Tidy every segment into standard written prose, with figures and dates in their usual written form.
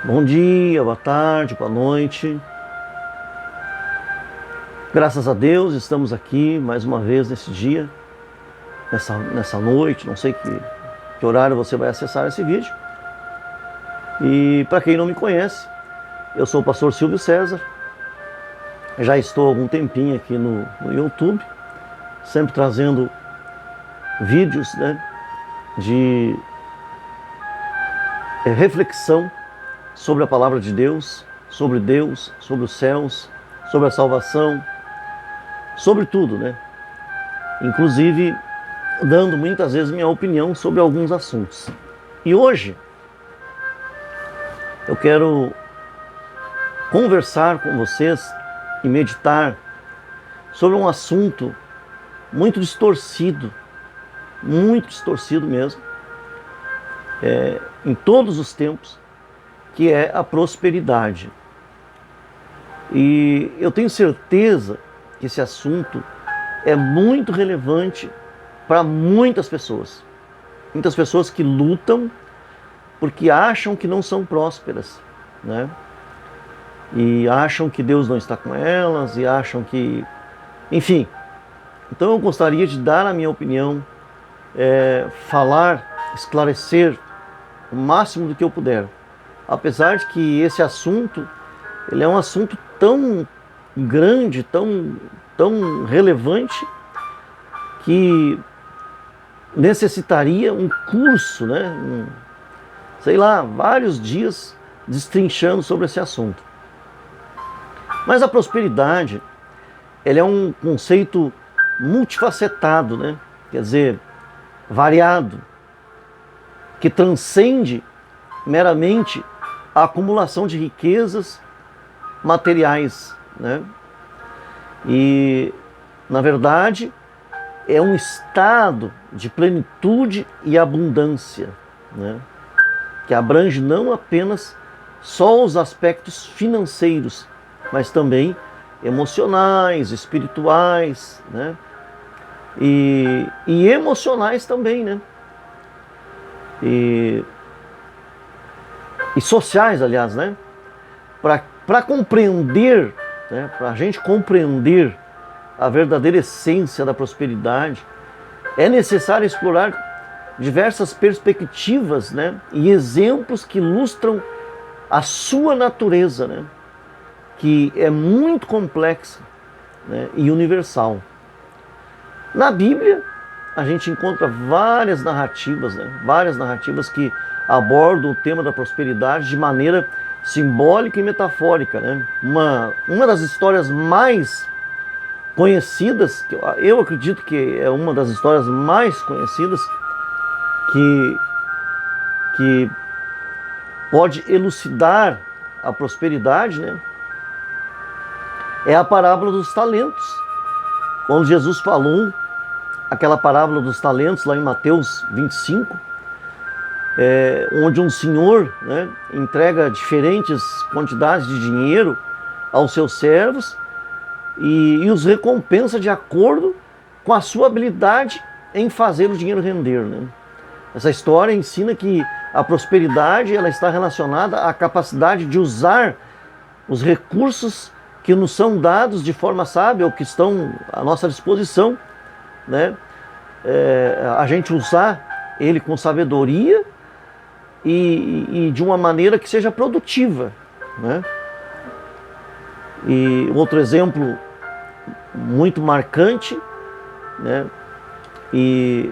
Bom dia, boa tarde, boa noite. Graças a Deus estamos aqui mais uma vez nesse dia, nessa noite, não sei que horário você vai acessar esse vídeo. E para quem não me conhece, eu sou o pastor Silvio César, já estou há algum tempinho aqui no YouTube, sempre trazendo vídeos, de reflexão sobre a palavra de Deus, sobre os céus, sobre a salvação, sobre tudo, Inclusive dando muitas vezes minha opinião sobre alguns assuntos. E hoje eu quero conversar com vocês e meditar sobre um assunto muito distorcido mesmo, em todos os tempos, que é a prosperidade. E eu tenho certeza que esse assunto é muito relevante para muitas pessoas. Muitas pessoas que lutam porque acham que não são prósperas, E acham que Deus não está com elas, e acham que... Enfim, então eu gostaria de dar a minha opinião, falar, esclarecer o máximo do que eu puder. Apesar de que esse assunto, ele é um assunto tão grande, tão relevante, que necessitaria um curso, sei lá, vários dias destrinchando sobre esse assunto. Mas a prosperidade, ele é um conceito multifacetado, quer dizer, variado, que transcende meramente a acumulação de riquezas materiais, E, na verdade, é um estado de plenitude e abundância, Que abrange não apenas só os aspectos financeiros, mas também emocionais, espirituais, E emocionais também, E sociais, aliás, Para compreender, para a gente compreender a verdadeira essência da prosperidade, é necessário explorar diversas perspectivas, e exemplos que ilustram a sua natureza, que é muito complexa, e universal. Na Bíblia, a gente encontra várias narrativas, várias narrativas que abordam o tema da prosperidade de maneira simbólica e metafórica, Uma das histórias mais conhecidas, que eu acredito que é uma das histórias mais conhecidas, que pode elucidar a prosperidade, é a parábola dos talentos. Quando Jesus falou aquela parábola dos talentos lá em Mateus 25, onde um senhor, entrega diferentes quantidades de dinheiro aos seus servos e os recompensa de acordo com a sua habilidade em fazer o dinheiro render. Essa história ensina que a prosperidade, ela está relacionada à capacidade de usar os recursos que nos são dados de forma sábia, ou que estão à nossa disposição, a gente usar ele com sabedoria e de uma maneira que seja produtiva, E outro exemplo muito marcante, E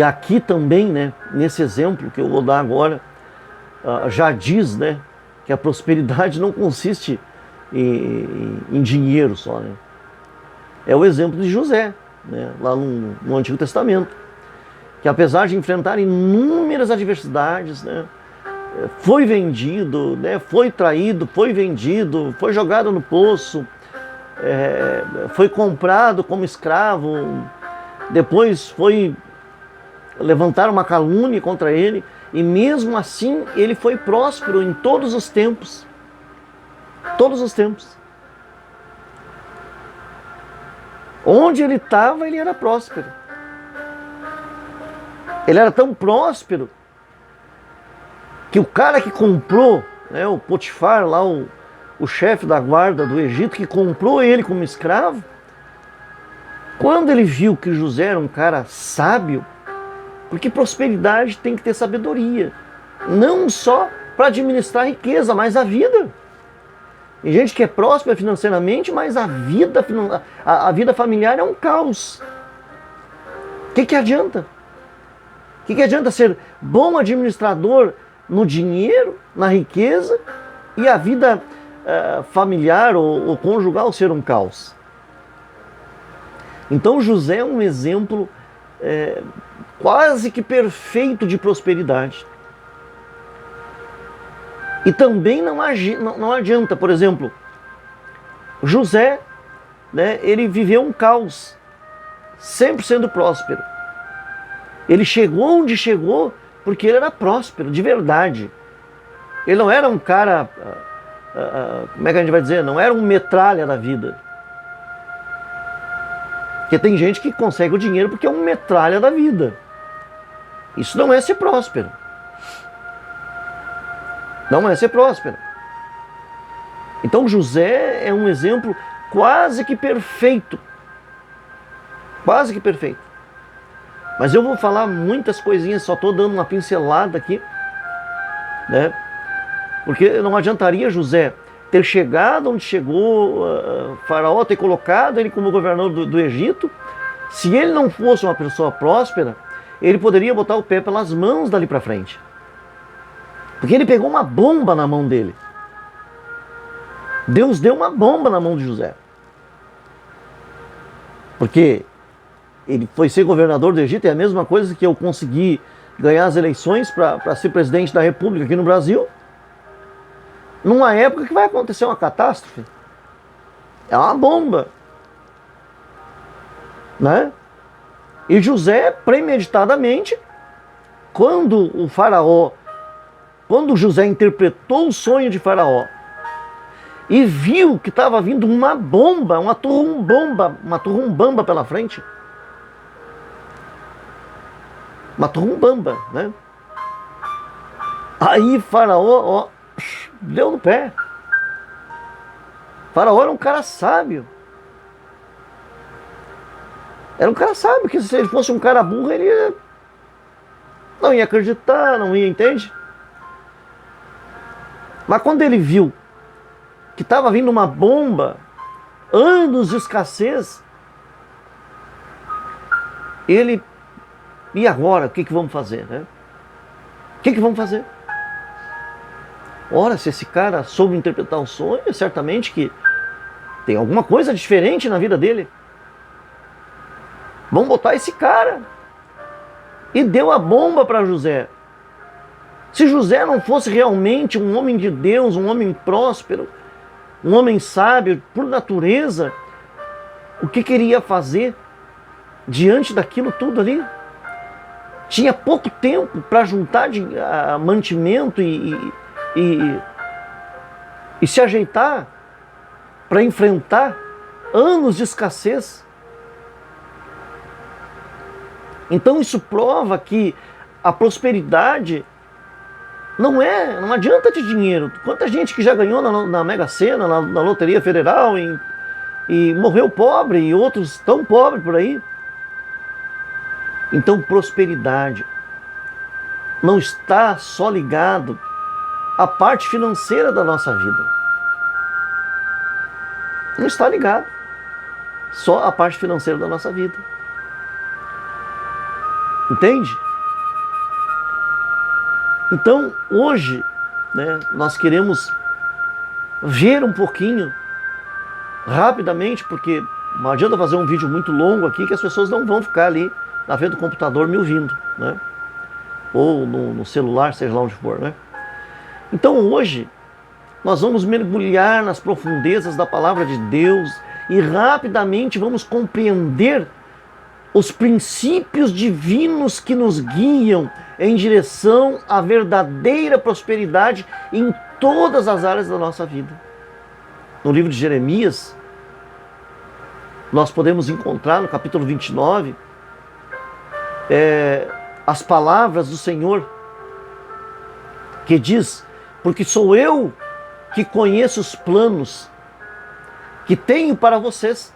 aqui também, nesse exemplo que eu vou dar agora, já diz, que a prosperidade não consiste em dinheiro só, É o exemplo de José, lá no Antigo Testamento, que apesar de enfrentar inúmeras adversidades, foi vendido, foi traído, foi vendido, foi jogado no poço, foi comprado como escravo, depois foi levantar uma calúnia contra ele, e mesmo assim ele foi próspero em todos os tempos. Todos os tempos. Onde ele estava, ele era próspero. Ele era tão próspero que o cara que comprou, né, o Potifar, lá o chefe da guarda do Egito, que comprou ele como escravo, quando ele viu que José era um cara sábio, porque prosperidade tem que ter sabedoria, não só para administrar a riqueza, mas a vida. Tem gente que é próspera financeiramente, mas a vida familiar é um caos. O que adianta? O que adianta ser bom administrador no dinheiro, na riqueza, e a vida familiar ou conjugal ser um caos? Então José é um exemplo quase que perfeito de prosperidade. E também não adianta, por exemplo, José, né, ele viveu um caos, sempre sendo próspero. Ele chegou onde chegou porque ele era próspero, de verdade. Ele não era um cara, como é que a gente vai dizer, não era um metralha da vida. Porque tem gente que consegue o dinheiro porque é um metralha da vida. Isso não é ser próspero. Não é ser próspero. Então José é um exemplo quase que perfeito. Quase que perfeito. Mas eu vou falar muitas coisinhas, só estou dando uma pincelada aqui, né? Porque não adiantaria José ter chegado onde chegou, Faraó ter colocado ele como governador do Egito. Se ele não fosse uma pessoa próspera, ele poderia botar o pé pelas mãos dali para frente. Porque ele pegou uma bomba na mão dele. Deus deu uma bomba na mão de José. Porque ele foi ser governador do Egito, é a mesma coisa que eu consegui ganhar as eleições para ser presidente da República aqui no Brasil. Numa época que vai acontecer uma catástrofe. É uma bomba. Né? E José, premeditadamente, quando José interpretou o sonho de Faraó e viu que estava vindo uma bomba, uma turrumbamba pela frente. Uma turrumbamba, né? Aí Faraó, deu no pé. Faraó era um cara sábio. Era um cara sábio, que se ele fosse um cara burro, ele não ia acreditar, não ia, entende? Mas quando ele viu que estava vindo uma bomba, anos de escassez, ele, e agora, o que vamos fazer, né? O que vamos fazer? Ora, se esse cara soube interpretar o sonho, certamente que tem alguma coisa diferente na vida dele. Vamos botar esse cara. E deu a bomba para José. Se José não fosse realmente um homem de Deus, um homem próspero, um homem sábio por natureza, o que queria fazer diante daquilo tudo ali? Tinha pouco tempo para juntar mantimento e se ajeitar para enfrentar anos de escassez. Então isso prova que a prosperidade não adianta de dinheiro. Quanta gente que já ganhou na Mega Sena, na Loteria Federal e morreu pobre, e outros tão pobres por aí. Então prosperidade não está só ligado à parte financeira da nossa vida. Não está ligado só à parte financeira da nossa vida. Entende? Então, hoje, né, nós queremos ver um pouquinho, rapidamente, porque não adianta fazer um vídeo muito longo aqui, que as pessoas não vão ficar ali na frente do computador me ouvindo, né? Ou no celular, seja lá onde for, né? Então, hoje, nós vamos mergulhar nas profundezas da palavra de Deus e rapidamente vamos compreender os princípios divinos que nos guiam em direção à verdadeira prosperidade em todas as áreas da nossa vida. No livro de Jeremias, nós podemos encontrar no capítulo 29 as palavras do Senhor que diz: porque sou eu que conheço os planos que tenho para vocês.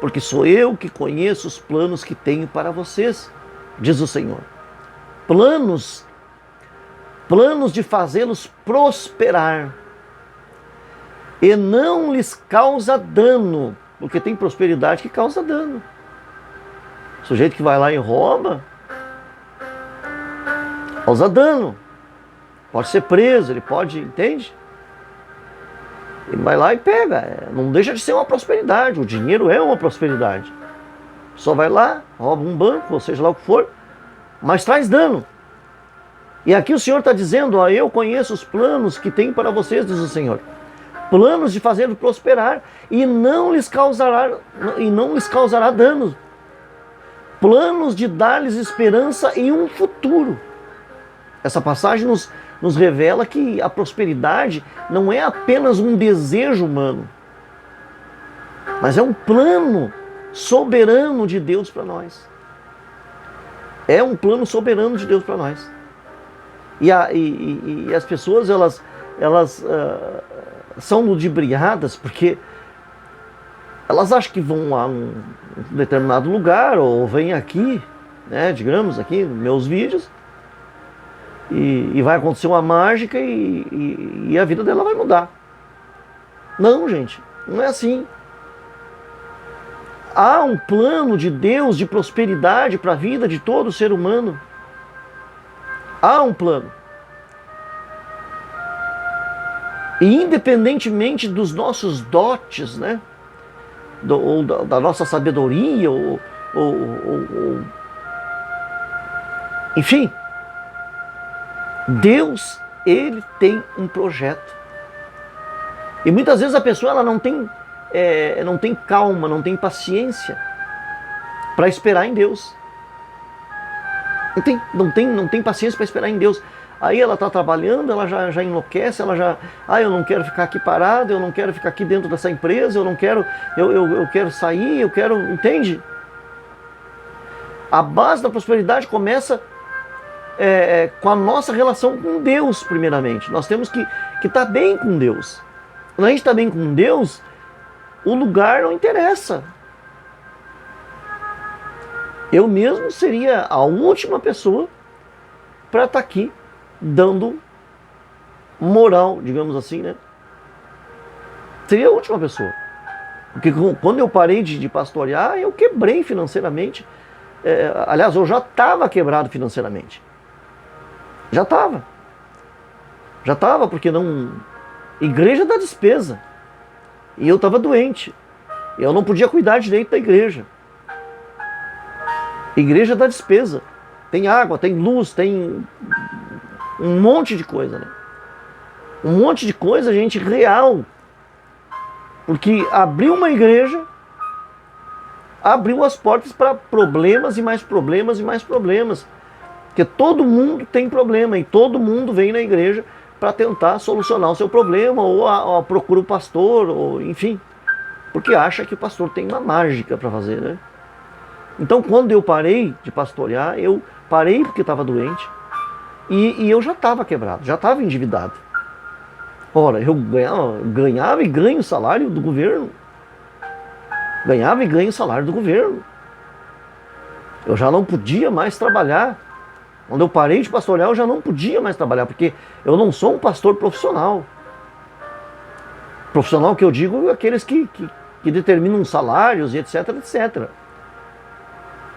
Porque sou eu que conheço os planos que tenho para vocês, diz o Senhor. Planos de fazê-los prosperar e não lhes causa dano, porque tem prosperidade que causa dano. O sujeito que vai lá e rouba, causa dano, pode ser preso, ele pode, entende? Ele vai lá e pega, não deixa de ser uma prosperidade, o dinheiro é uma prosperidade. Só vai lá, rouba um banco, ou seja lá o que for, mas traz dano. E aqui o Senhor está dizendo: ó, eu conheço os planos que tenho para vocês, diz o Senhor. Planos de fazê-los prosperar e não lhes causará danos. Planos de dar-lhes esperança e um futuro. Essa passagem nos revela que a prosperidade não é apenas um desejo humano, mas é um plano soberano de Deus para nós. É um plano soberano de Deus para nós. E as pessoas, elas são ludibriadas porque elas acham que vão a um determinado lugar, ou vêm aqui, né, digamos aqui nos meus vídeos, e vai acontecer uma mágica e a vida dela vai mudar. Não, gente, não é assim. Há um plano de Deus de prosperidade para a vida de todo ser humano. Há um plano. E independentemente dos nossos dotes, né, ou da nossa sabedoria, enfim, Deus, Ele tem um projeto. E muitas vezes a pessoa ela não tem calma, não tem paciência para esperar em Deus. Não tem paciência para esperar em Deus. Aí ela está trabalhando, ela já enlouquece, eu não quero ficar aqui parado, eu não quero ficar aqui dentro dessa empresa, eu quero sair, entende? A base da prosperidade começa com a nossa relação com Deus, primeiramente. Nós temos que estar bem com Deus. Quando a gente está bem com Deus, o lugar não interessa. Eu mesmo seria a última pessoa para estar aqui dando moral, digamos assim, né? Seria a última pessoa. Porque quando eu parei de pastorear, eu quebrei financeiramente. Aliás, eu já estava quebrado financeiramente. Já estava, porque igreja dá despesa. E eu estava doente. Eu não podia cuidar direito da igreja. Igreja dá despesa. Tem água, tem luz, tem um monte de coisa, né? Um monte de coisa, gente, real. Porque abrir uma igreja abriu as portas para problemas e mais problemas e mais problemas. Porque todo mundo tem problema e todo mundo vem na igreja para tentar solucionar o seu problema, ou procura o pastor, ou enfim, porque acha que o pastor tem uma mágica para fazer, né? Então, quando eu parei de pastorear, eu parei porque estava doente e eu já estava quebrado, já estava endividado. Ora, eu ganhava e ganho o salário do governo. Ganhava e ganho o salário do governo. Eu já não podia mais trabalhar. Quando eu parei de pastorear, eu já não podia mais trabalhar, porque eu não sou um pastor profissional. Profissional que eu digo é aqueles que determinam salários e etc, etc.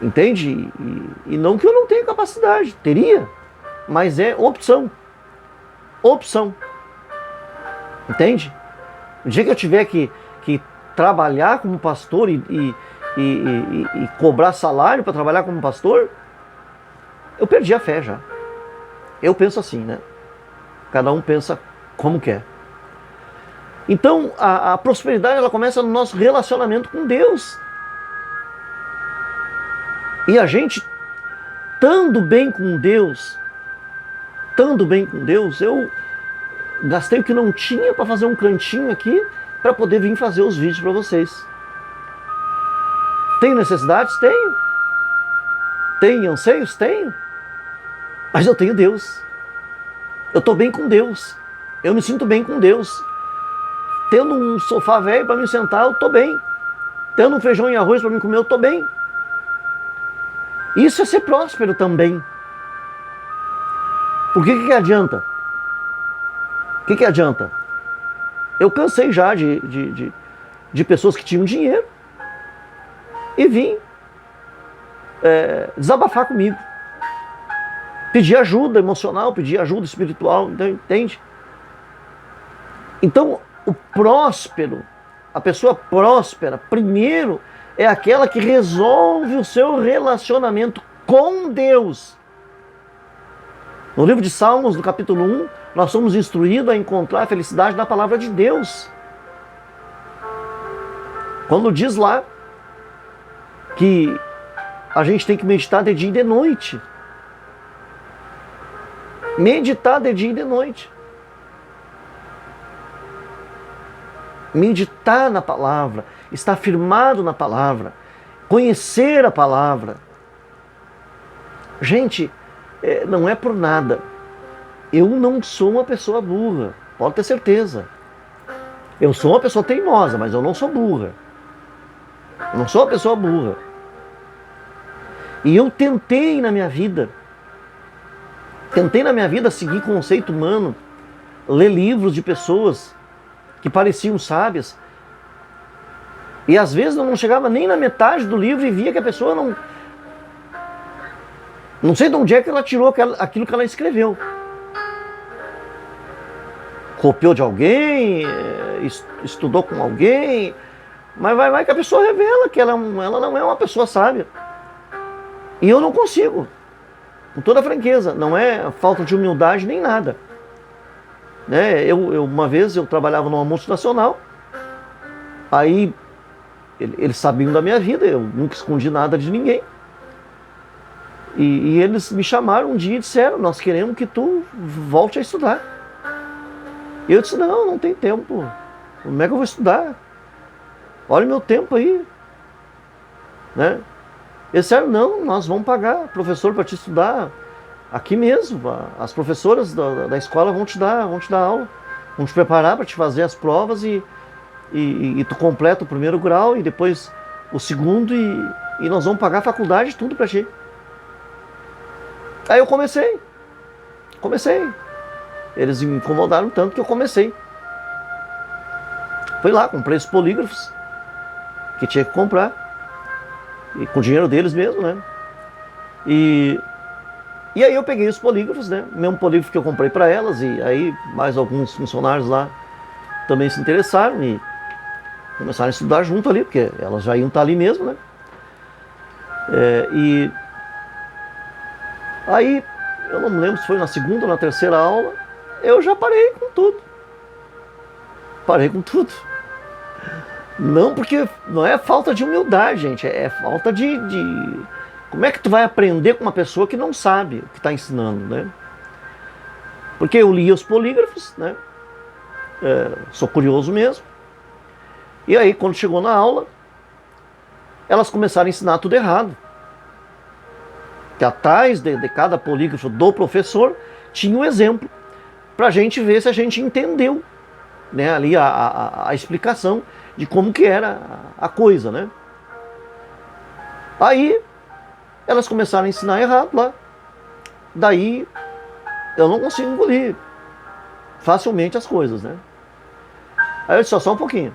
Entende? E não que eu não tenha capacidade, teria, mas é opção. Opção. Entende? No dia que eu tiver que trabalhar como pastor e cobrar salário para trabalhar como pastor, eu perdi a fé já. Eu penso assim, né? Cada um pensa como quer. Então, a prosperidade ela começa no nosso relacionamento com Deus. E a gente, estando bem com Deus, eu gastei o que não tinha para fazer um cantinho aqui para poder vir fazer os vídeos para vocês. Tenho necessidades? Tenho. Tenho anseios? Tenho. Mas eu tenho Deus. Eu estou bem com Deus. Eu me sinto bem com Deus. Tendo um sofá velho para me sentar, eu estou bem. Tendo um feijão e arroz para me comer, eu estou bem. Isso é ser próspero também. Por que adianta? O que adianta? Eu cansei já de pessoas que tinham dinheiro e vim desabafar comigo. Pedir ajuda emocional, pedir ajuda espiritual, entende? Então, o próspero, a pessoa próspera, primeiro, é aquela que resolve o seu relacionamento com Deus. No livro de Salmos, no capítulo 1, nós somos instruídos a encontrar a felicidade na palavra de Deus. Quando diz lá que a gente tem que meditar de dia e de noite. Meditar de dia e de noite. Meditar na palavra, estar firmado na palavra, conhecer a palavra. Gente, não é por nada. Eu não sou uma pessoa burra, pode ter certeza. Eu sou uma pessoa teimosa, mas eu não sou burra. Eu não sou uma pessoa burra. E eu tentei na minha vida seguir conceito humano, ler livros de pessoas que pareciam sábias. E às vezes eu não chegava nem na metade do livro e via que a pessoa não sei de onde é que ela tirou aquilo que ela escreveu. Copiou de alguém, estudou com alguém, mas vai que a pessoa revela que ela não é uma pessoa sábia. E eu não consigo, com toda franqueza, não é falta de humildade nem nada. Uma vez eu trabalhava numa multinacional, aí eles sabiam da minha vida, eu nunca escondi nada de ninguém. E eles me chamaram um dia e disseram: nós queremos que tu volte a estudar. E eu disse: não tem tempo. Como é que eu vou estudar? Olha o meu tempo aí. Né? Eles disseram: não, nós vamos pagar professor para te estudar aqui mesmo. As professoras da escola vão te dar aula. Vão te preparar para te fazer as provas e tu completa o primeiro grau e depois o segundo e nós vamos pagar a faculdade, tudo para ti. Aí eu comecei. Eles me incomodaram tanto que eu comecei. Fui lá, comprei os polígrafos que tinha que comprar. E com o dinheiro deles mesmo, né? E aí eu peguei os polígrafos, né? O mesmo polígrafo que eu comprei para elas. E aí mais alguns funcionários lá também se interessaram e começaram a estudar junto ali, porque elas já iam estar ali mesmo, né? E aí, eu não me lembro se foi na segunda ou na terceira aula, eu já parei com tudo. Não, porque não é falta de humildade, gente, é falta de... Como é que tu vai aprender com uma pessoa que não sabe o que está ensinando, né? Porque eu lia os polígrafos, né? Sou curioso mesmo. E aí, quando chegou na aula, elas começaram a ensinar tudo errado. Que atrás de cada polígrafo do professor tinha um exemplo para a gente ver se a gente entendeu, né, ali a explicação de como que era a coisa, né? Aí elas começaram a ensinar errado lá. Daí eu não consigo engolir facilmente as coisas, né? Aí eu disse: só um pouquinho.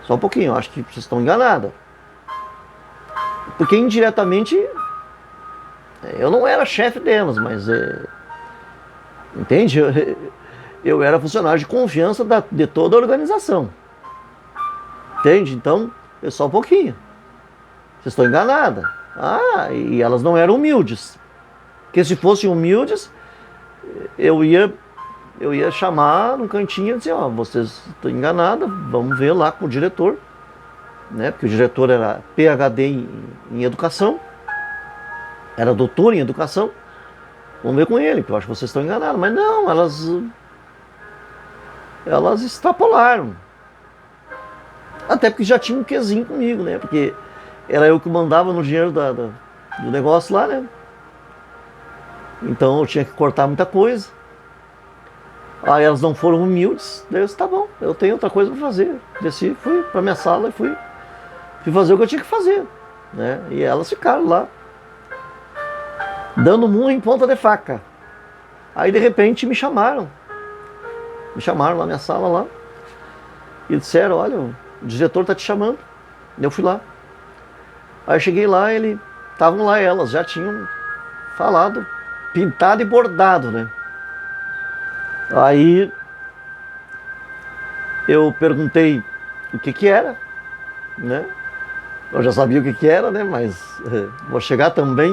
Só um pouquinho, eu acho que vocês estão enganadas. Porque indiretamente eu não era chefe delas, mas entende? Eu era funcionário de confiança de toda a organização. Entende? Então, só um pouquinho. Vocês estão enganadas. E elas não eram humildes. Porque se fossem humildes, eu ia chamar num cantinho e dizer: vocês estão enganadas, vamos ver lá com o diretor. Né? Porque o diretor era PhD em educação, era doutor em educação. Vamos ver com ele, porque eu acho que vocês estão enganados. Mas não, elas extrapolaram. Até porque já tinha um quezinho comigo, né? Porque era eu que mandava no dinheiro do negócio lá, né? Então eu tinha que cortar muita coisa. Aí elas não foram humildes, daí eu disse, tá bom, eu tenho outra coisa para fazer. Desci, fui para minha sala e fui fazer o que eu tinha que fazer, né? E elas ficaram lá, dando murro em ponta de faca. Aí de repente me chamaram lá na minha sala lá, e disseram, olha, o diretor tá te chamando. Eu fui lá. Aí eu cheguei lá, estavam lá elas, já tinham falado, pintado e bordado, né? Aí eu perguntei o que era, né? Eu já sabia o que era, né? Mas vou chegar também.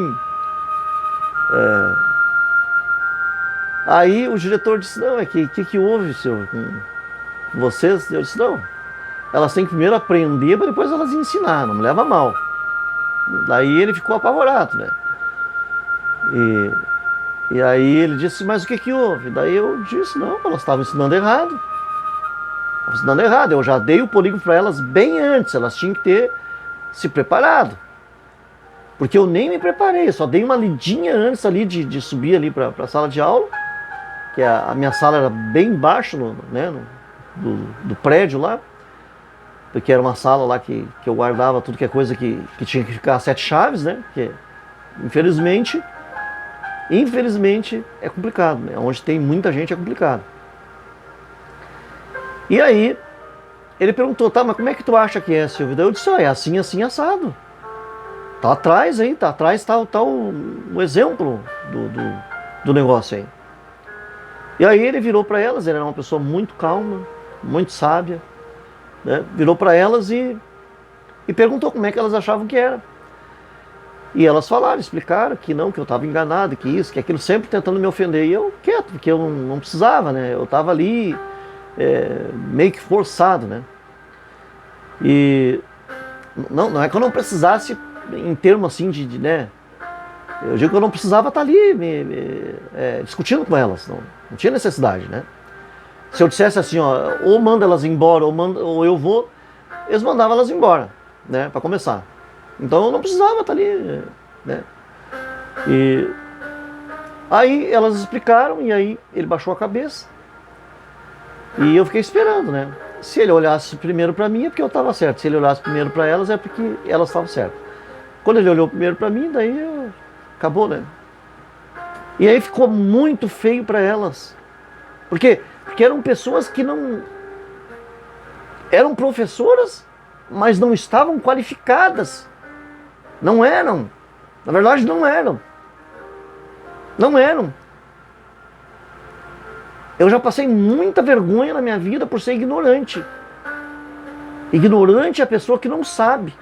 Aí o diretor disse, não, é que houve, senhor, com vocês? Eu disse, não, elas têm que primeiro aprender para depois elas ensinar, não me leva a mal. Daí ele ficou apavorado, né? E aí ele disse, mas o que houve? Daí eu disse, não, elas estavam ensinando errado. Estavam ensinando errado. Eu já dei o polígrafo para elas bem antes, elas tinham que ter se preparado. Porque eu nem me preparei, eu só dei uma lidinha antes ali de subir ali para a sala de aula, que a minha sala era bem embaixo do prédio lá, porque era uma sala lá que eu guardava tudo que é coisa que tinha que ficar 7 chaves, né? Porque, infelizmente é complicado, né? Onde tem muita gente é complicado. E aí, ele perguntou, tá, mas como é que tu acha que é, Silvio? Daí eu disse, é assim, assim, assado. Tá atrás aí, tá o exemplo do negócio aí. E aí ele virou para elas, ele era uma pessoa muito calma, muito sábia, né? Virou para elas e perguntou como é que elas achavam que era. E elas falaram, explicaram que não, que eu estava enganado, que isso, que aquilo, sempre tentando me ofender. E eu quieto, porque eu não precisava, né? Eu estava ali meio que forçado, né? E não é que eu não precisasse em termos assim né? Eu digo que eu não precisava estar ali discutindo com elas, não tinha necessidade, né? Se eu dissesse assim, ó, ou manda elas embora, ou eu vou, eles mandavam elas embora, né? Para começar. Então eu não precisava estar ali, né? E aí elas explicaram, e aí ele baixou a cabeça. E eu fiquei esperando, né? Se ele olhasse primeiro para mim é porque eu estava certo. Se ele olhasse primeiro para elas é porque elas estavam certas. Quando ele olhou primeiro para mim, daí acabou, né? E aí ficou muito feio para elas. Por quê? Porque eram pessoas que não... Eram professoras, mas não estavam qualificadas. Não eram. Na verdade, não eram. Não eram. Eu já passei muita vergonha na minha vida por ser ignorante. Ignorante é a pessoa que não sabe.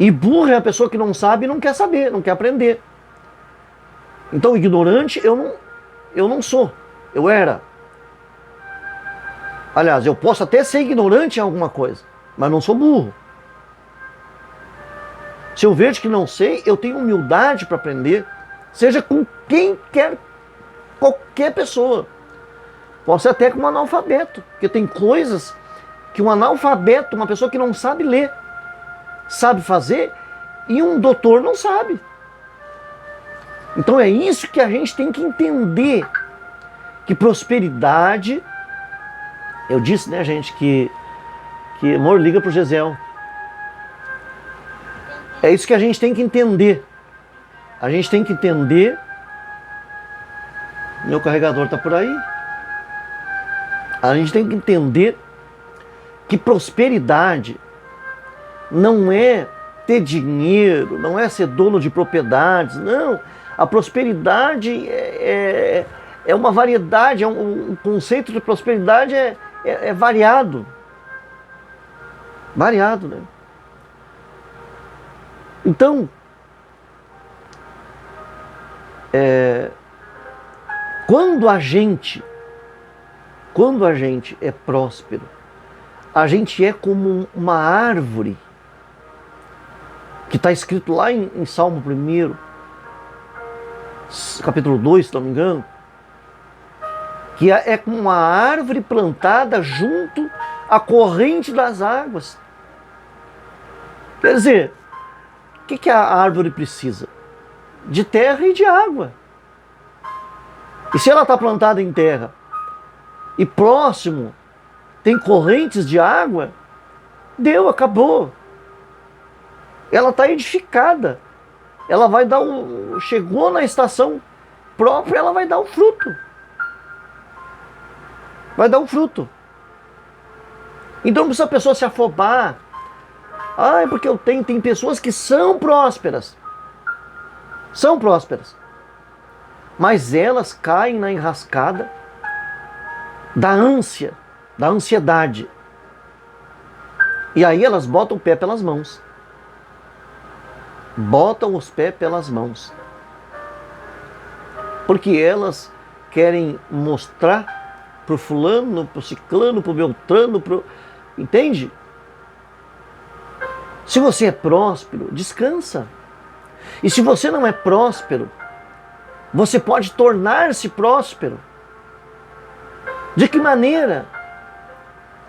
E burra é a pessoa que não sabe e não quer saber, não quer aprender. Então, ignorante eu não sou. Eu era. Aliás, eu posso até ser ignorante em alguma coisa, mas não sou burro. Se eu vejo que não sei, eu tenho humildade para aprender, seja com quem quer, qualquer pessoa. Pode ser até com um analfabeto, porque tem coisas que um analfabeto, uma pessoa que não sabe ler, sabe fazer, e um doutor não sabe. Então é isso que a gente tem que entender, que prosperidade, eu disse, né, gente, que amor liga pro Gesiel. É isso que a gente tem que entender. A gente tem que entender. Meu carregador está por aí. A gente tem que entender que prosperidade não é ter dinheiro, não é ser dono de propriedades, não. A prosperidade é uma variedade, um conceito de prosperidade é variado. Variado, né? Então, quando a gente é próspero, a gente é como uma árvore, que está escrito lá em Salmo 1, capítulo 2, se não me engano, que é como uma árvore plantada junto à corrente das águas. Quer dizer, o que a árvore precisa? de terra e de água. E se ela está plantada em terra e próximo tem correntes de água, deu, acabou. Ela está edificada. Ela vai dar chegou na estação própria, ela vai dar o fruto. Vai dar um fruto. Então não precisa a pessoa se afobar. Ah, é porque tem pessoas que são prósperas. São prósperas. Mas elas caem na enrascada da ânsia, da ansiedade. E aí elas botam o pé pelas mãos. Botam os pés pelas mãos. Porque elas querem mostrar pro fulano, pro ciclano, pro beltrano, entende? Se você é próspero, descansa. E se você não é próspero, você pode tornar-se próspero. De que maneira?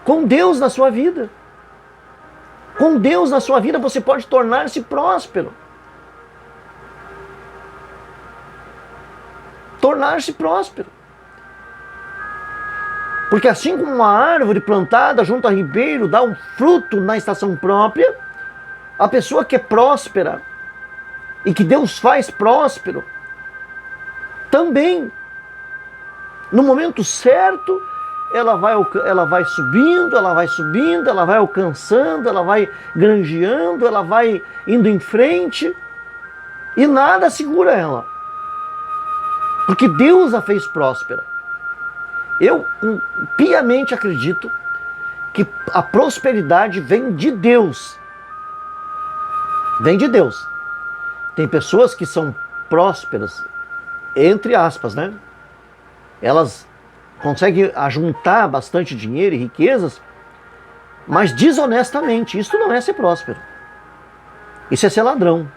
Com Deus na sua vida. Com Deus na sua vida você pode tornar-se próspero. Tornar-se próspero. Porque assim como uma árvore plantada junto a ribeiro dá um fruto na estação própria, a pessoa que é próspera e que Deus faz próspero, também, no momento certo, ela vai subindo, ela vai alcançando, ela vai granjeando, ela vai indo em frente e nada segura ela. Porque Deus a fez próspera. Eu piamente acredito que a prosperidade vem de Deus. Vem de Deus. Tem pessoas que são prósperas, entre aspas, né? Elas conseguem ajuntar bastante dinheiro e riquezas, mas desonestamente. Isso não é ser próspero. Isso é ser ladrão.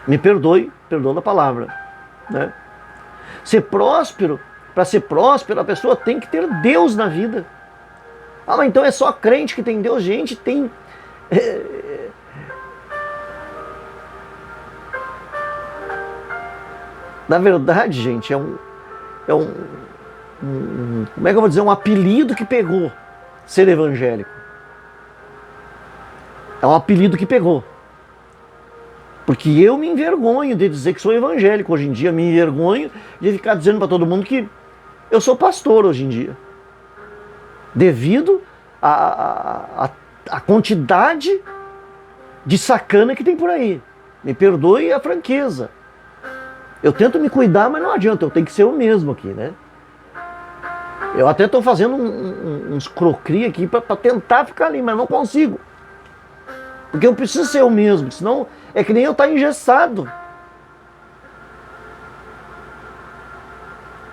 Me perdoe, perdoa a palavra, né? Ser próspero, para ser próspero, a pessoa tem que ter Deus na vida. Ah, mas então é só crente que tem Deus? Gente, tem... Na verdade, gente, como é que eu vou dizer? Um apelido que pegou ser evangélico. É um apelido que pegou. Porque eu me envergonho de dizer que sou evangélico hoje em dia. Me envergonho de ficar dizendo para todo mundo que eu sou pastor hoje em dia. Devido à quantidade de sacana que tem por aí. Me perdoe a franqueza. Eu tento me cuidar, mas não adianta. Eu tenho que ser eu mesmo aqui, né? Eu até estou fazendo uns crocri aqui para tentar ficar ali, mas não consigo. Porque eu preciso ser eu mesmo, senão é que nem eu estar engessado.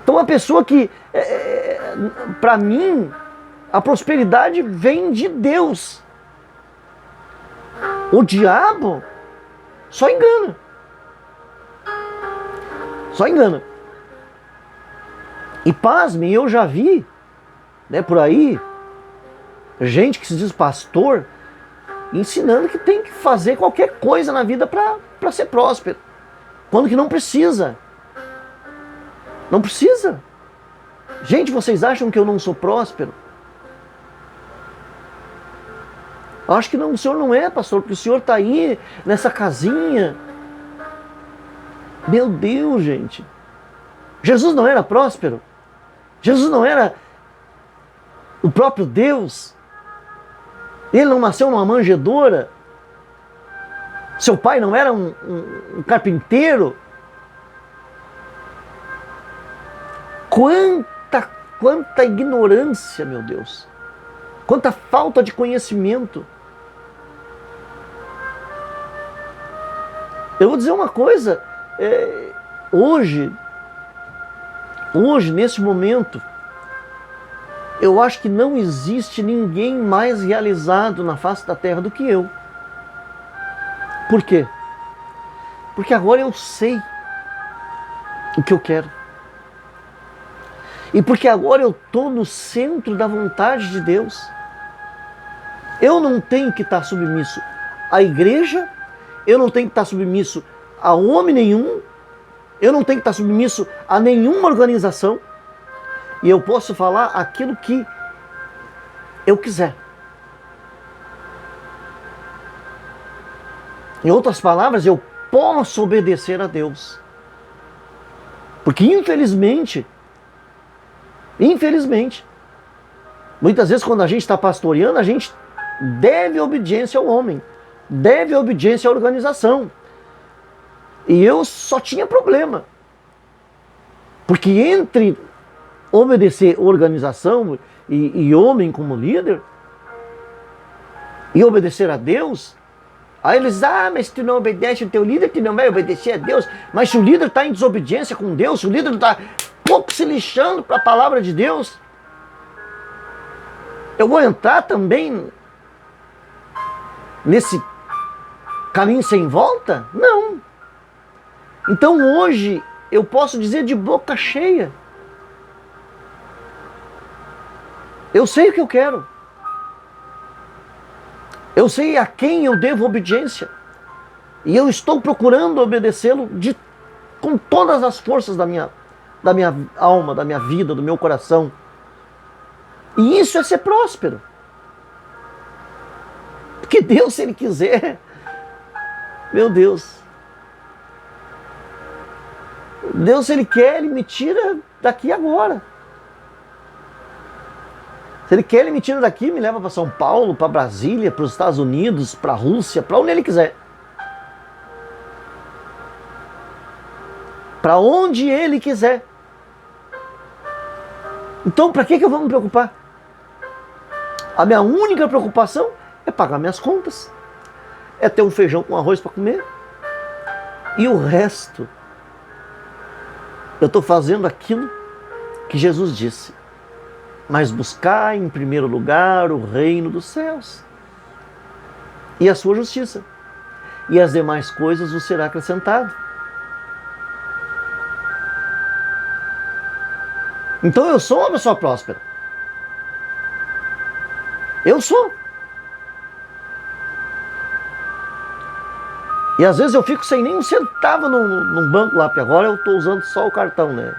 Então a pessoa que, para mim, a prosperidade vem de Deus. O diabo só engana. Só engana. E pasmem, eu já vi, né, por aí, gente que se diz pastor, ensinando que tem que fazer qualquer coisa na vida para ser próspero. Quando que não precisa. Não precisa. Gente, vocês acham que eu não sou próspero? Acho que não, o senhor não é, pastor, porque o senhor está aí nessa casinha. Meu Deus, gente. Jesus não era próspero? Jesus não era o próprio Deus? Ele não nasceu numa manjedoura? Seu pai não era um carpinteiro? Quanta ignorância, meu Deus. Quanta falta de conhecimento. Eu vou dizer uma coisa. Hoje, nesse momento, eu acho que não existe ninguém mais realizado na face da terra do que eu. Por quê? Porque agora eu sei o que eu quero. E porque agora eu estou no centro da vontade de Deus. Eu não tenho que estar submisso à igreja, eu não tenho que estar submisso a homem nenhum, eu não tenho que estar submisso a nenhuma organização, e eu posso falar aquilo que eu quiser. Em outras palavras, eu posso obedecer a Deus. Porque infelizmente, muitas vezes quando a gente está pastoreando, a gente deve obediência ao homem, deve obediência à organização. E eu só tinha problema. Porque entre obedecer organização e homem como líder, e obedecer a Deus, aí eles dizem, mas se tu não obedece o teu líder, tu não vai obedecer a Deus. Mas se o líder está em desobediência com Deus, se o líder está pouco se lixando para a palavra de Deus, eu vou entrar também nesse caminho sem volta? Não. Então hoje eu posso dizer de boca cheia, eu sei o que eu quero. Eu sei a quem eu devo obediência. E eu estou procurando obedecê-lo com todas as forças da minha alma, da minha vida, do meu coração. E isso é ser próspero. Porque Deus, se Ele quiser, meu Deus, Deus, se Ele quer, Ele me tira daqui agora. Se Ele quer, Ele me tira daqui, me leva para São Paulo, para Brasília, para os Estados Unidos, para a Rússia, para onde Ele quiser. Para onde Ele quiser. Então, para que eu vou me preocupar? A minha única preocupação é pagar minhas contas. É ter um feijão com arroz para comer. E o resto, eu estou fazendo aquilo que Jesus disse. Mas buscar em primeiro lugar o reino dos céus e a sua justiça, e as demais coisas vos será acrescentado. Então eu sou uma pessoa próspera. Eu sou. E às vezes eu fico sem nem um centavo num banco lá, porque agora eu estou usando só o cartão, né?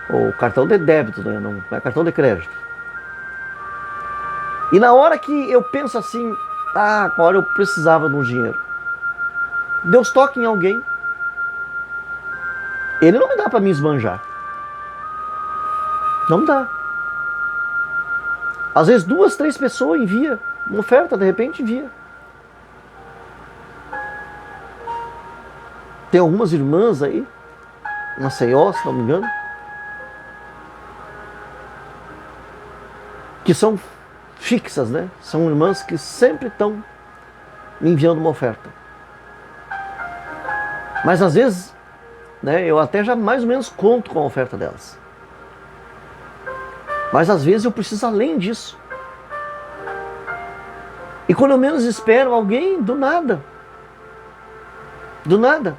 O cartão de débito, né? Não é cartão de crédito. E na hora que eu penso assim, agora eu precisava de um dinheiro, Deus toca em alguém, Ele não me dá para me esbanjar. Não dá. Às vezes 2, 3 pessoas envia uma oferta, de repente envia. Tem algumas irmãs aí, uma Maceió, se não me engano, que são fixas, né? São irmãs que sempre estão me enviando uma oferta. Mas às vezes, né, eu até já mais ou menos conto com a oferta delas. Mas às vezes eu preciso além disso. E quando eu menos espero, alguém, do nada. Do nada.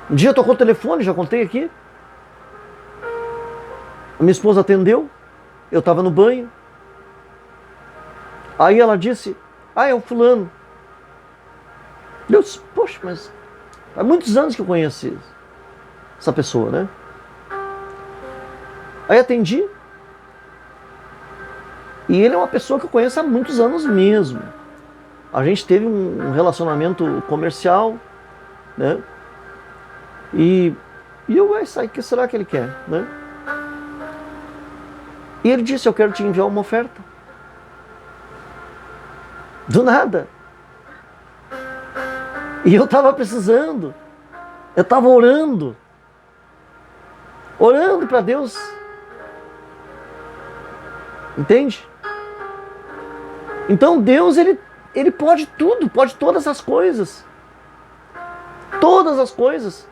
Um dia tocou o telefone, já contei aqui. A minha esposa atendeu. Eu estava no banho. Aí ela disse, é o fulano. Eu disse, poxa, mas há muitos anos que eu conheço essa pessoa, né? Aí atendi. E ele é uma pessoa que eu conheço há muitos anos mesmo. A gente teve um relacionamento comercial, né? E eu, o que será que ele quer, né? E ele disse, eu quero te enviar uma oferta. Do nada. E eu estava precisando. Eu estava orando. Orando para Deus. Entende? Então Deus, ele pode tudo, pode todas as coisas. Todas as coisas.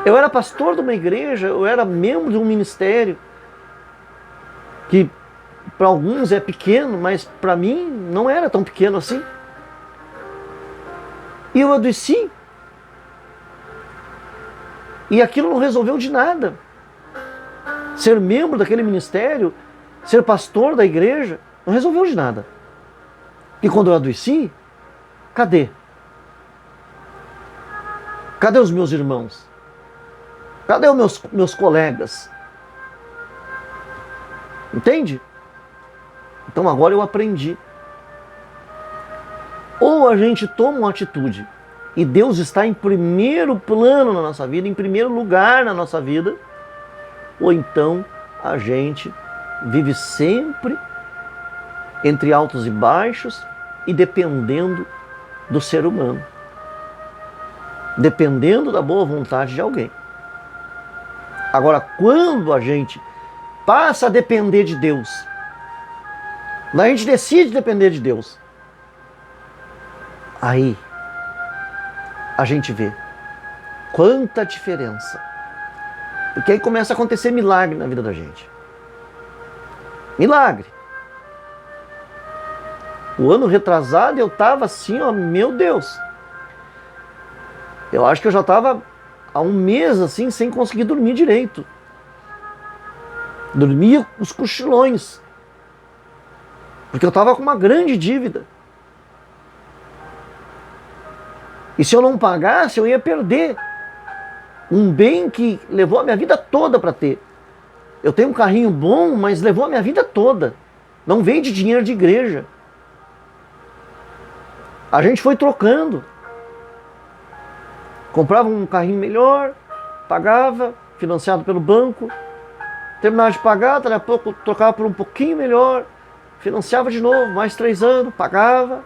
Eu era pastor de uma igreja, eu era membro de um ministério que para alguns é pequeno, mas para mim não era tão pequeno assim. E eu adoeci. E aquilo não resolveu de nada. Ser membro daquele ministério, ser pastor da igreja, não resolveu de nada. E quando eu adoeci, Cadê? Cadê os meus irmãos? Cadê os meus colegas? Entende? Então agora eu aprendi. Ou a gente toma uma atitude e Deus está em primeiro plano na nossa vida, em primeiro lugar na nossa vida, ou então a gente vive sempre entre altos e baixos e dependendo do ser humano, dependendo da boa vontade de alguém. Agora, quando a gente passa a depender de Deus, a gente decide depender de Deus, aí a gente vê quanta diferença. Porque aí começa a acontecer milagre na vida da gente. Milagre. O ano retrasado eu estava assim, ó, meu Deus. Eu acho que eu já estava há um mês assim, sem conseguir dormir direito. Dormia os cochilões. Porque eu estava com uma grande dívida. E se eu não pagasse, eu ia perder um bem que levou a minha vida toda para ter. Eu tenho um carrinho bom, mas levou a minha vida toda. Não veio de dinheiro de igreja. A gente foi trocando. Comprava um carrinho melhor, pagava, financiado pelo banco. Terminava de pagar, daqui a pouco trocava por um pouquinho melhor, financiava de novo, mais 3 anos, pagava.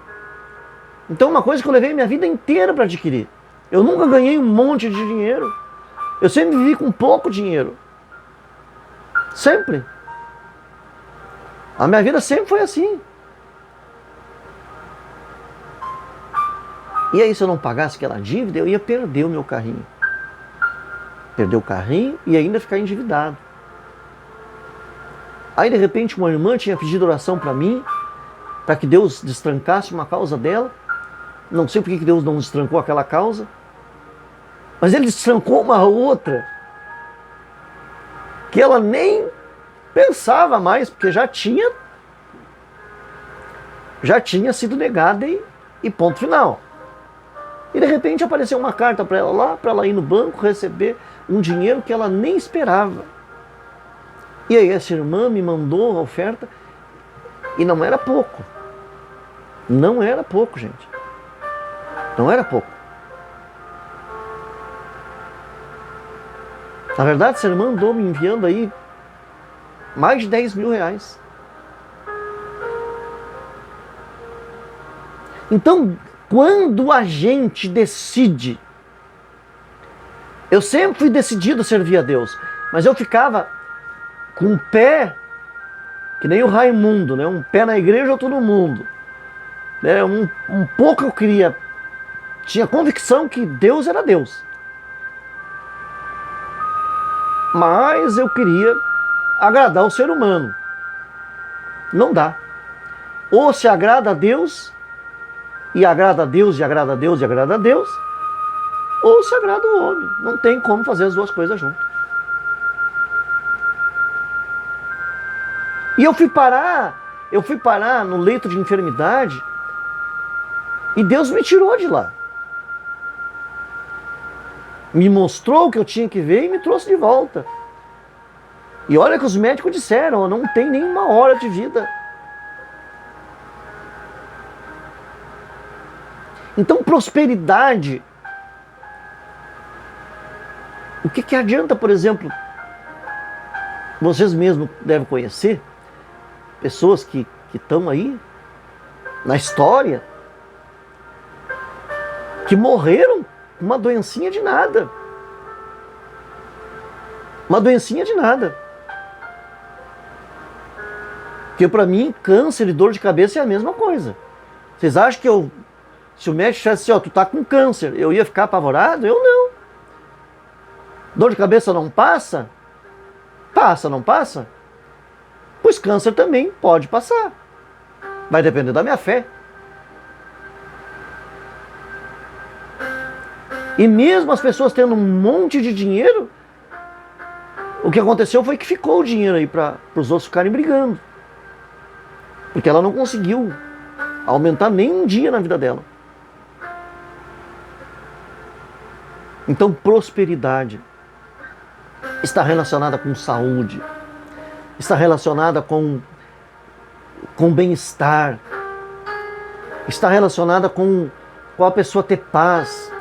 Então uma coisa que eu levei minha vida inteira para adquirir. Eu nunca ganhei um monte de dinheiro. Eu sempre vivi com pouco dinheiro. Sempre. A minha vida sempre foi assim. E aí se eu não pagasse aquela dívida, eu ia perder o meu carrinho. Perder o carrinho e ainda ficar endividado. Aí de repente uma irmã tinha pedido oração para mim, para que Deus destrancasse uma causa dela. Não sei porque que Deus não destrancou aquela causa, mas Ele destrancou uma outra, que ela nem pensava mais, porque já tinha sido negada e ponto final. E de repente apareceu uma carta para ela lá, para ela ir no banco receber um dinheiro que ela nem esperava. E aí essa irmã me mandou a oferta e não era pouco. Não era pouco, gente. Não era pouco. Na verdade, essa irmã andou me enviando aí mais de 10 mil reais. Então, quando a gente decide, eu sempre fui decidido a servir a Deus, mas eu ficava com um pé, que nem o Raimundo, né? Um pé na igreja, outro no mundo. Né? Um pouco eu queria, tinha convicção que Deus era Deus. Mas eu queria agradar o ser humano. Não dá. Ou se agrada a Deus, e agrada a Deus, e agrada a Deus, e agrada a Deus, ou se agrada o homem. Não tem como fazer as duas coisas juntas. E eu fui parar no leito de enfermidade, e Deus me tirou de lá. Me mostrou o que eu tinha que ver e me trouxe de volta. E olha que os médicos disseram, não tem nem 1 hora de vida. Então prosperidade, o que adianta, por exemplo, vocês mesmos devem conhecer, pessoas que estão aí na história, que morreram com uma doencinha de nada. Uma doencinha de nada. Porque para mim, câncer e dor de cabeça é a mesma coisa. Vocês acham que se o médico dissesse assim, ó, tu tá com câncer, eu ia ficar apavorado? Eu não. Dor de cabeça não passa? Passa, não passa? Pois câncer também pode passar. Vai depender da minha fé. E mesmo as pessoas tendo um monte de dinheiro, o que aconteceu foi que ficou o dinheiro aí para os outros ficarem brigando. Porque ela não conseguiu aumentar nem um dia na vida dela. Então, prosperidade está relacionada com saúde, está relacionada com bem-estar, está relacionada com a pessoa ter paz.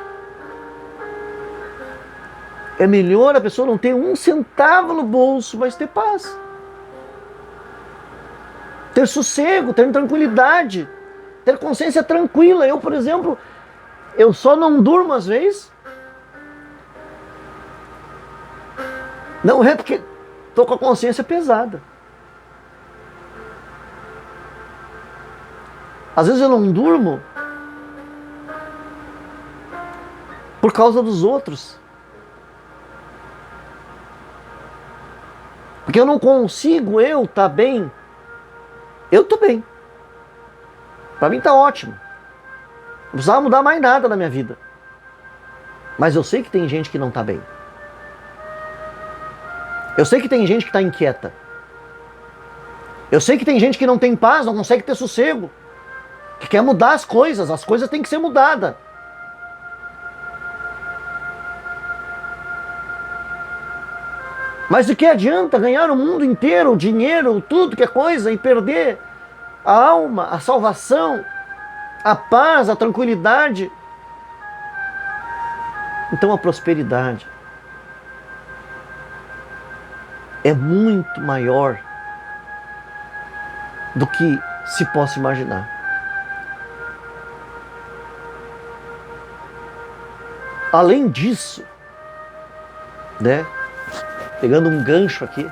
É melhor a pessoa não ter um centavo no bolso, mas ter paz. Ter sossego, ter tranquilidade, ter consciência tranquila. Eu, por exemplo, eu só não durmo às vezes. Não é porque estou com a consciência pesada. Às vezes eu não durmo por causa dos outros. Porque eu não consigo estar bem. Eu estou bem. Para mim está ótimo. Não precisava mudar mais nada na minha vida. Mas eu sei que tem gente que não está bem. Eu sei que tem gente que está inquieta. Eu sei que tem gente que não tem paz, não consegue ter sossego. Que quer mudar as coisas têm que ser mudadas. Mas de que adianta ganhar o mundo inteiro, o dinheiro, tudo que é coisa, e perder a alma, a salvação, a paz, a tranquilidade? Então a prosperidade é muito maior do que se possa imaginar. Além disso, né? Pegando um gancho aqui,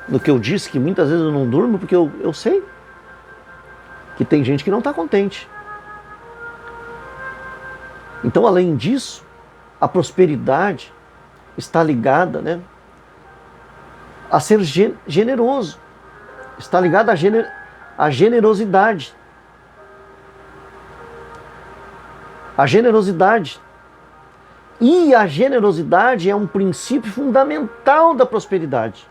no que eu disse, que muitas vezes eu não durmo, porque eu sei que tem gente que não está contente. Então, além disso, a prosperidade está ligada, né, a ser generoso, está ligada à generosidade. A generosidade. E a generosidade é um princípio fundamental da prosperidade.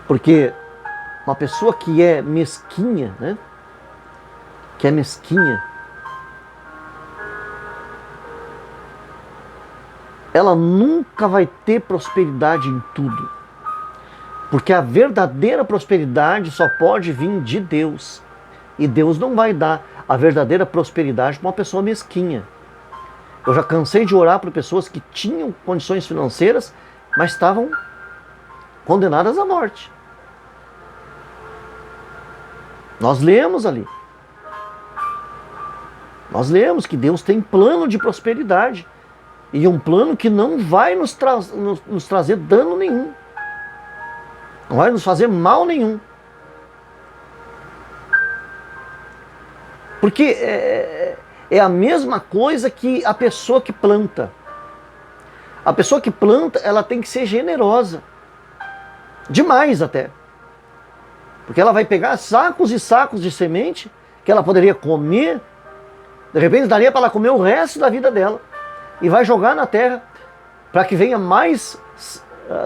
Porque uma pessoa que é mesquinha, né? Que é mesquinha, ela nunca vai ter prosperidade em tudo. Porque a verdadeira prosperidade só pode vir de Deus. E Deus não vai dar a verdadeira prosperidade para uma pessoa mesquinha. Eu já cansei de orar por pessoas que tinham condições financeiras, mas estavam condenadas à morte. Nós lemos ali. Nós lemos que Deus tem plano de prosperidade. E um plano que não vai nos trazer dano nenhum. Não vai nos fazer mal nenhum. Porque é a mesma coisa que a pessoa que planta. A pessoa que planta, ela tem que ser generosa. Demais até. Porque ela vai pegar sacos e sacos de semente que ela poderia comer. De repente daria para ela comer o resto da vida dela. E vai jogar na terra para que venha mais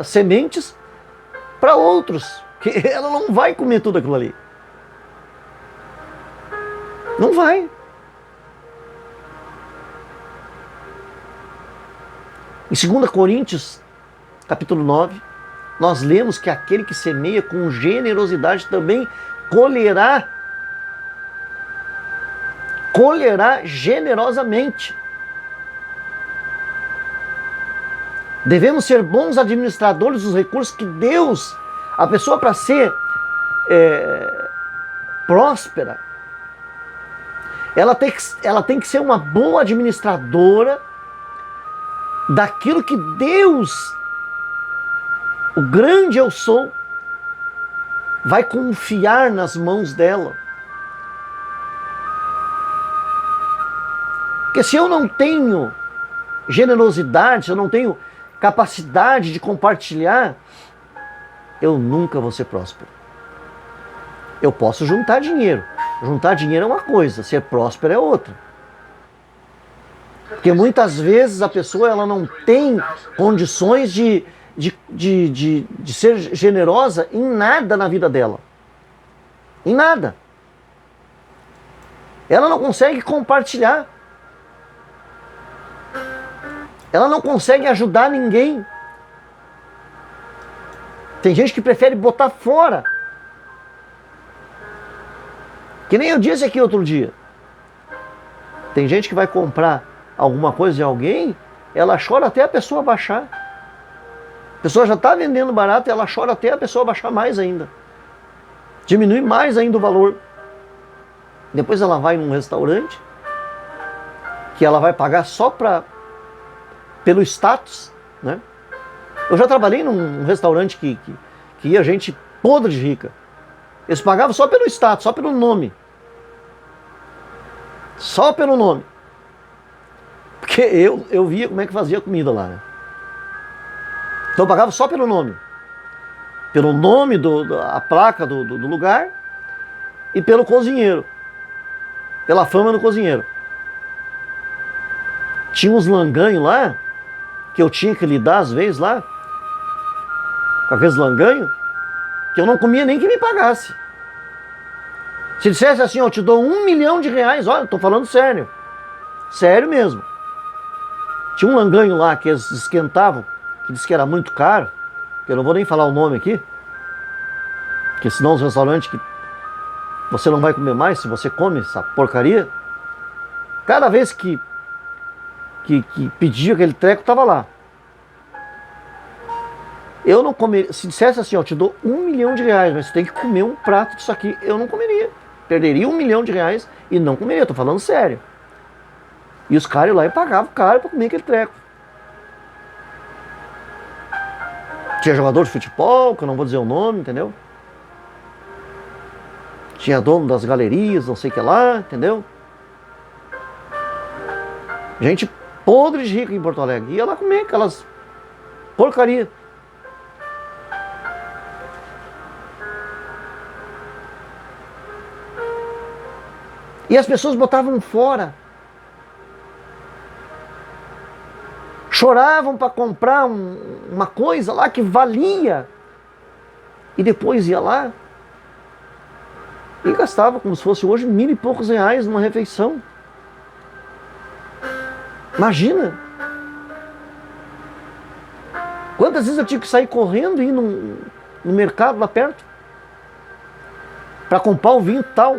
sementes para outros. Que ela não vai comer tudo aquilo ali. Não vai. Em 2 Coríntios, capítulo 9, nós lemos que aquele que semeia com generosidade também colherá generosamente. Devemos ser bons administradores dos recursos que Deus, a pessoa para ser próspera, ela tem que ser uma boa administradora daquilo que Deus, o grande eu sou, vai confiar nas mãos dela. Porque se eu não tenho generosidade, se eu não tenho capacidade de compartilhar, eu nunca vou ser próspero. Eu posso juntar dinheiro. Juntar dinheiro é uma coisa, ser próspero é outra. Porque muitas vezes a pessoa ela não tem condições de ser generosa em nada na vida dela. Em nada. Ela não consegue compartilhar. Ela não consegue ajudar ninguém. Tem gente que prefere botar fora. Que nem eu disse aqui outro dia. Tem gente que vai comprar alguma coisa de alguém, ela chora até a pessoa baixar. A pessoa já está vendendo barato e ela chora até a pessoa baixar mais ainda. Diminui mais ainda o valor. Depois ela vai num restaurante, que ela vai pagar só pelo status, né? Eu já trabalhei num restaurante que ia gente podre de rica. Eles pagavam só pelo status, só pelo nome. Só pelo nome. Porque eu via como é que fazia a comida lá, né? Então eu pagava só pelo nome. Pelo nome, a placa do lugar e pelo cozinheiro. Pela fama do cozinheiro. Tinha uns langanhos lá, que eu tinha que lidar às vezes lá, com aqueles langanhos, que eu não comia nem que me pagasse. Se dissesse assim, eu te dou R$1 milhão, olha, eu tô falando sério. Sério mesmo. Tinha um langanho lá que eles esquentavam, que disse que era muito caro, que eu não vou nem falar o nome aqui, porque senão os restaurantes que você não vai comer mais, se você come essa porcaria, cada vez que pedia aquele treco, tava lá. Eu não comeria, se dissesse assim, ó, eu te dou R$1 milhão, mas você tem que comer um prato disso aqui, eu não comeria. Perderia R$1 milhão e não comeria, tô falando sério. E os caras lá pagavam caro para comer aquele treco. Tinha jogador de futebol, que eu não vou dizer o nome, entendeu? Tinha dono das galerias, não sei o que lá, entendeu? Gente podre de rica em Porto Alegre. Ia lá comer aquelas porcaria. E as pessoas botavam fora. Choravam para comprar uma coisa lá que valia. E depois ia lá e gastava como se fosse hoje R$1.000 e poucos numa refeição. Imagina. Quantas vezes eu tive que sair correndo e ir no mercado lá perto para comprar o vinho tal.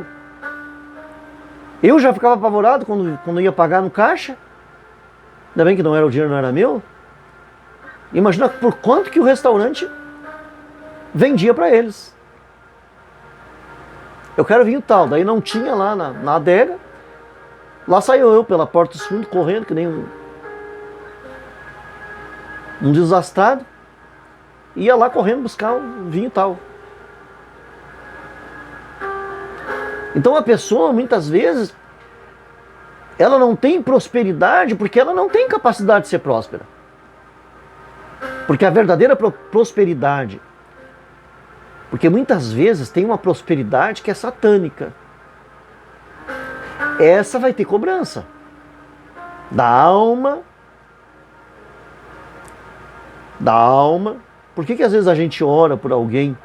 Eu já ficava apavorado quando ia pagar no caixa. Ainda bem que não era o dinheiro, não era meu. Imagina por quanto que o restaurante vendia para eles. Eu quero vinho tal. Daí não tinha lá na adega. Lá saiu eu pela porta dos fundos, correndo, que nem um desastrado. Ia lá correndo buscar um vinho tal. Então a pessoa, muitas vezes, ela não tem prosperidade porque ela não tem capacidade de ser próspera. Porque a verdadeira prosperidade, porque muitas vezes tem uma prosperidade que é satânica. Essa vai ter cobrança da alma. Da alma. Por que às vezes a gente ora por alguém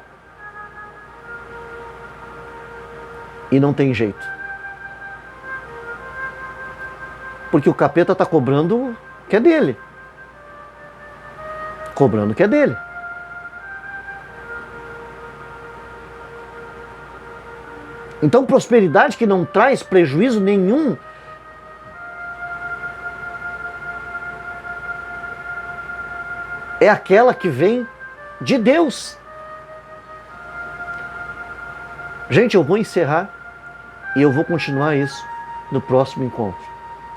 e não tem jeito? Porque o capeta está cobrando que é dele. Cobrando que é dele. Então, prosperidade que não traz prejuízo nenhum é aquela que vem de Deus. Gente, eu vou encerrar e eu vou continuar isso no próximo encontro.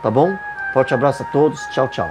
Tá bom? Forte abraço a todos. Tchau, tchau.